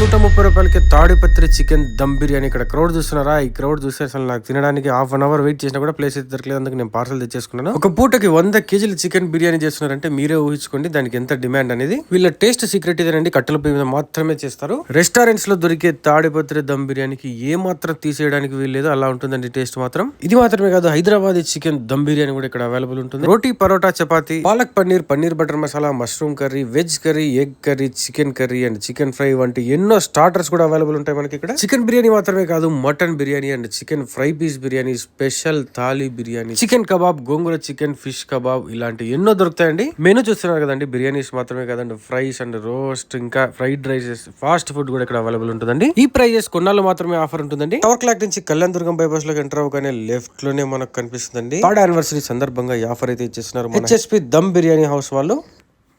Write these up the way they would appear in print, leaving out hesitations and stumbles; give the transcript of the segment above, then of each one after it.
రూపాయలకి తాడిపత్రి చికెన్ దమ్ బిర్యానీ. ఇక్కడ క్రౌడ్ చూస్తున్నారా? ఈ క్రౌడ్ చూస్తే అసలు నాకు తినడానికి హాఫ్ అన్ అవర్ వెయిట్ చేసినా కూడా ప్లేస్ అయితే దొరకలేదు. అందుకు నేను పార్సల్ తెచ్చేసుకున్నాను. ఒక పూటకి 100 కేజీల చికెన్ బిర్యానీ చేస్తున్నారంటే మీరే ఊహించుకోండి దానికి ఎంత డిమాండ్ అనేది. వీళ్ళ టేస్ట్ సీక్రెట్ ఇదేనండి, కట్టెల పొయ్యి మీద మాత్రమే చేస్తారు. రెస్టారెంట్స్ లో దొరికే తాడిపత్రి దమ్ బిర్యానీకి ఏ మాత్రం తీసేయడానికి వీల్లేదు, అలా ఉంటుందండి టేస్ట్ మాత్రం. ఇది మాత్రమే కాదు, హైదరాబాద్ చికెన్ దమ్ బిర్యానీ కూడా ఇక్కడ అవైలబుల్ ఉంటుంది. రోటీ, పరోటా, చపాతి, palak paneer, paneer butter masala, mushroom curry, veg curry, egg curry, chicken curry and chicken fry వంటి ఎన్నో స్టార్టర్స్ కూడా అవైలబుల్ ఉంటాయి మనకి ఇక్కడ. చికెన్ బిర్యానీ మాత్రమే కాదు, mutton biryani and chicken fry piece biryani, special thali biryani, chicken kebab, gongura chicken, fish kebab ఇలాంటి ఎన్నో దొరుకుతాయండి. మెనూ చూస్తున్నారు కదండి, బిర్యానీస్ మాత్రమే కాదండి, ఫ్రైస్ అండ్ రోస్ట్, ఇంకా ఫ్రైడ్ రైసెస్, ఫాస్ట్ ఫుడ్ కూడా ఇక్కడ అవైలబుల్ ఉంటుందండి. ఈ ప్రైజెస్ కొన్నాళ్ళు మాత్రమే ఆఫర్ ఉంటుందండి. టవర్ క్లాక్ నుంచి కళ్యాణ్ దుర్గం బైపాస్ లోకి ఎంటర్ అవగానే లెఫ్ట్ లోనే మనకు కనిపిస్తుందండి. 3rd యానివర్సరీ సందర్భంగా ఈ ఆఫర్ అయితే ఇచ్చేస్తున్నారు హెచ్ఎస్పి దమ్ బిర్యానీ హౌస్ వాళ్ళు.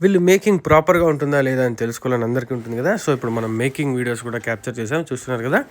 వీళ్ళు మేకింగ్ ప్రాపర్ గా ఉంటుందా లేదా అని తెలుసుకోవాలని అందరికీ ఉంటుంది కదా. సో ఇప్పుడు మనం మేకింగ్ వీడియోస్ కూడా క్యాప్చర్ చేసాం, చూస్తున్నారు కదా.